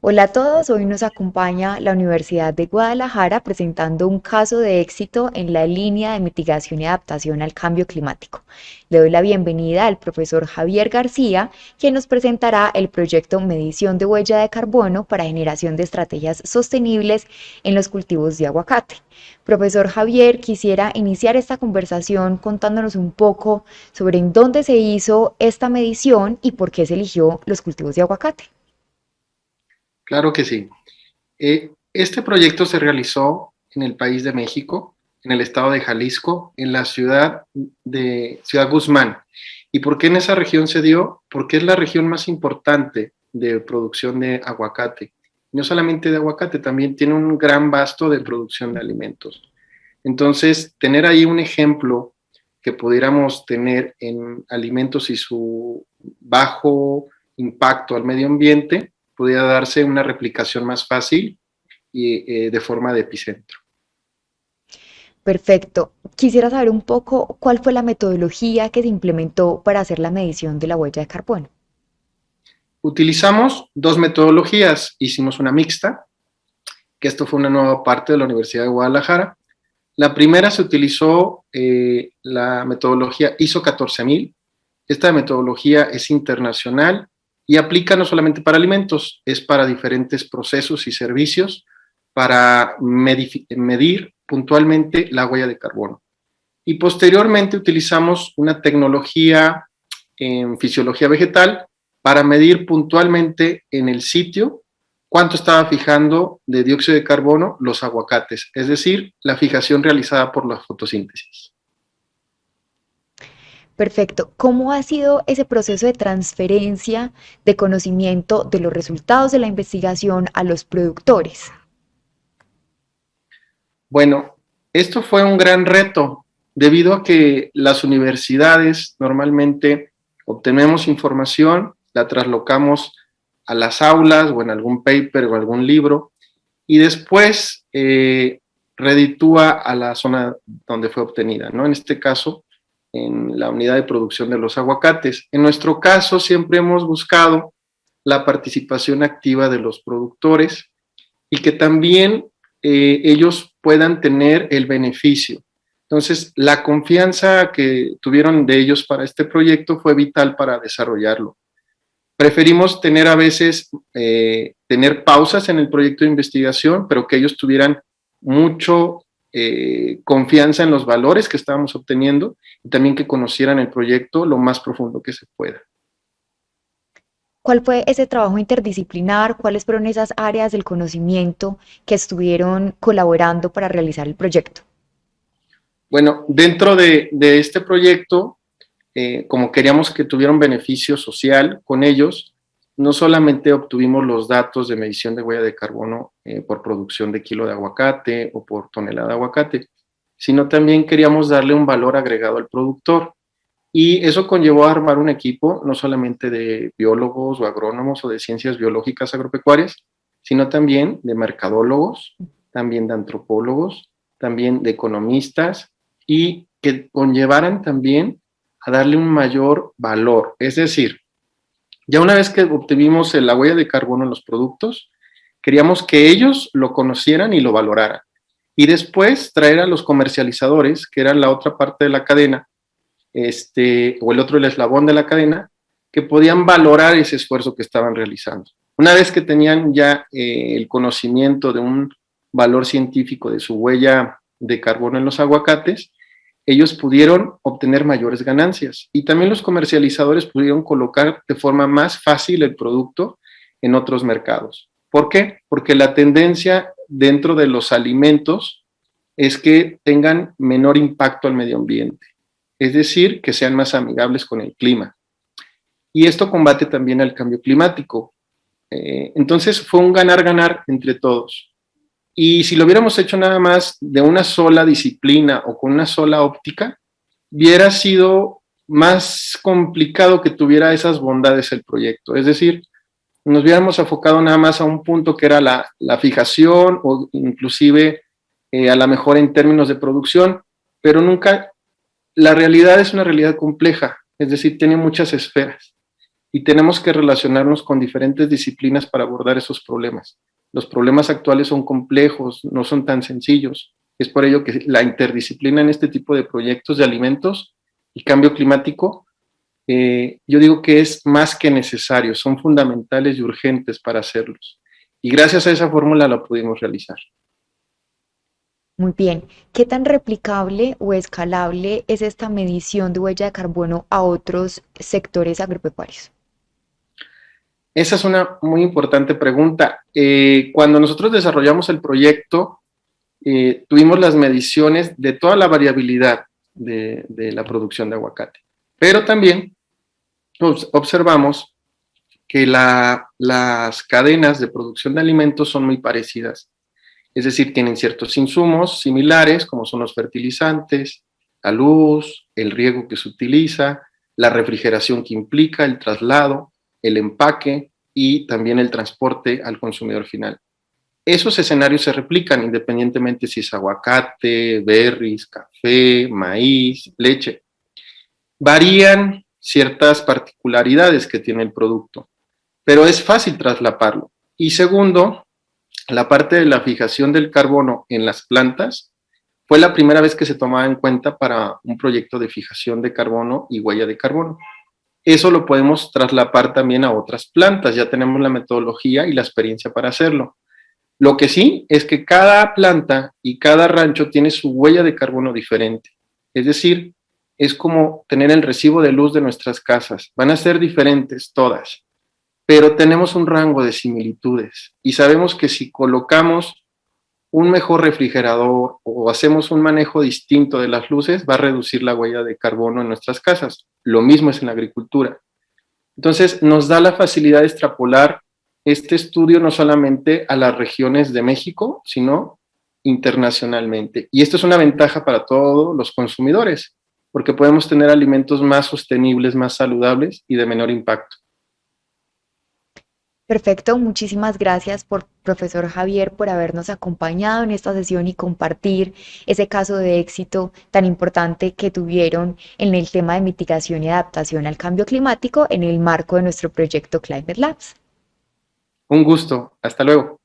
Hola a todos, hoy nos acompaña la Universidad de Guadalajara presentando un caso de éxito en la línea de mitigación y adaptación al cambio climático. Le doy la bienvenida al profesor Javier García, quien nos presentará el proyecto Medición de Huella de Carbono para generación de estrategias sostenibles en los cultivos de aguacate. Profesor Javier, quisiera iniciar esta conversación contándonos un poco sobre en dónde se hizo esta medición y por qué se eligió los cultivos de aguacate. Claro que sí. Este proyecto se realizó en el país de México, en el estado de Jalisco, en la ciudad de Ciudad Guzmán. ¿Y por qué en esa región se dio? Porque es la región más importante de producción de aguacate. No solamente de aguacate, también tiene un gran vasto de producción de alimentos. Entonces, tener ahí un ejemplo que pudiéramos tener en alimentos y su bajo impacto al medio ambiente, pudiera darse una replicación más fácil y de forma de epicentro. Perfecto. Quisiera saber un poco cuál fue la metodología que se implementó para hacer la medición de la huella de carbono. Utilizamos dos metodologías, hicimos una mixta, que esto fue una nueva parte de la Universidad de Guadalajara. La primera se utilizó la metodología ISO 14000. Esta metodología es internacional y aplica no solamente para alimentos, es para diferentes procesos y servicios para medir puntualmente la huella de carbono. Y posteriormente utilizamos una tecnología en fisiología vegetal para medir puntualmente en el sitio cuánto estaba fijando de dióxido de carbono los aguacates, es decir, la fijación realizada por la fotosíntesis. Perfecto. ¿Cómo ha sido ese proceso de transferencia de conocimiento de los resultados de la investigación a los productores? Bueno, esto fue un gran reto debido a que las universidades normalmente obtenemos información, la traslocamos a las aulas o en algún paper o algún libro y después reditúa a la zona donde fue obtenida, ¿no? En este caso, en la unidad de producción de los aguacates. En nuestro caso, siempre hemos buscado la participación activa de los productores y que también ellos puedan tener el beneficio. Entonces, la confianza que tuvieron de ellos para este proyecto fue vital para desarrollarlo. Preferimos tener a veces, tener pausas en el proyecto de investigación, pero que ellos tuvieran mucho confianza en los valores que estábamos obteniendo y también que conocieran el proyecto lo más profundo que se pueda. ¿Cuál fue ese trabajo interdisciplinar? ¿Cuáles fueron esas áreas del conocimiento que estuvieron colaborando para realizar el proyecto? Bueno, dentro de este proyecto, como queríamos que tuviera un beneficio social con ellos, no solamente obtuvimos los datos de medición de huella de carbono por producción de kilo de aguacate o por tonelada de aguacate, sino también queríamos darle un valor agregado al productor. Y eso conllevó a armar un equipo, no solamente de biólogos o agrónomos o de ciencias biológicas agropecuarias, sino también de mercadólogos, también de antropólogos, también de economistas y que conllevaran también a darle un mayor valor. Es decir, ya una vez que obtuvimos la huella de carbono en los productos, queríamos que ellos lo conocieran y lo valoraran. Y después traer a los comercializadores, que eran la otra parte de la cadena, o el otro el eslabón de la cadena, que podían valorar ese esfuerzo que estaban realizando. Una vez que tenían ya el conocimiento de un valor científico de su huella de carbono en los aguacates, ellos pudieron obtener mayores ganancias y también los comercializadores pudieron colocar de forma más fácil el producto en otros mercados. ¿Por qué? Porque la tendencia dentro de los alimentos es que tengan menor impacto al medio ambiente, es decir, que sean más amigables con el clima. Y esto combate también al cambio climático. Entonces fue un ganar-ganar entre todos. Y si lo hubiéramos hecho nada más de una sola disciplina o con una sola óptica, hubiera sido más complicado que tuviera esas bondades el proyecto. Es decir, nos hubiéramos enfocado nada más a un punto que era la fijación o inclusive a lo mejor en términos de producción, pero nunca, la realidad es una realidad compleja, es decir, tiene muchas esferas. y tenemos que relacionarnos con diferentes disciplinas para abordar esos problemas. Los problemas actuales son complejos, no son tan sencillos. Es por ello que la interdisciplina en este tipo de proyectos de alimentos y cambio climático, yo digo que es más que necesario, son fundamentales y urgentes para hacerlos. Y gracias a esa fórmula la pudimos realizar. Muy bien. ¿Qué tan replicable o escalable es esta medición de huella de carbono a otros sectores agropecuarios? Esa es una muy importante pregunta. Cuando nosotros desarrollamos el proyecto, tuvimos las mediciones de toda la variabilidad de la producción de aguacate. Pero también observamos que las cadenas de producción de alimentos son muy parecidas. Es decir, tienen ciertos insumos similares, como son los fertilizantes, la luz, el riego que se utiliza, la refrigeración que implica, el traslado, el empaque y también el transporte al consumidor final. Esos escenarios se replican independientemente si es aguacate, berries, café, maíz, leche. Varían ciertas particularidades que tiene el producto, pero es fácil traslaparlo. Y segundo, la parte de la fijación del carbono en las plantas fue la primera vez que se tomaba en cuenta para un proyecto de fijación de carbono y huella de carbono. Eso lo podemos traslapar también a otras plantas, ya tenemos la metodología y la experiencia para hacerlo. Lo que sí es que cada planta y cada rancho tiene su huella de carbono diferente. Es decir, es como tener el recibo de luz de nuestras casas. Van a ser diferentes todas, pero tenemos un rango de similitudes y sabemos que si colocamos un mejor refrigerador o hacemos un manejo distinto de las luces, va a reducir la huella de carbono en nuestras casas. Lo mismo es en la agricultura. Entonces, nos da la facilidad de extrapolar este estudio no solamente a las regiones de México, sino internacionalmente. Y esto es una ventaja para todos los consumidores, porque podemos tener alimentos más sostenibles, más saludables y de menor impacto. Perfecto, muchísimas gracias por profesor Javier por habernos acompañado en esta sesión y compartir ese caso de éxito tan importante que tuvieron en el tema de mitigación y adaptación al cambio climático en el marco de nuestro proyecto Climate Labs. Un gusto. Hasta luego.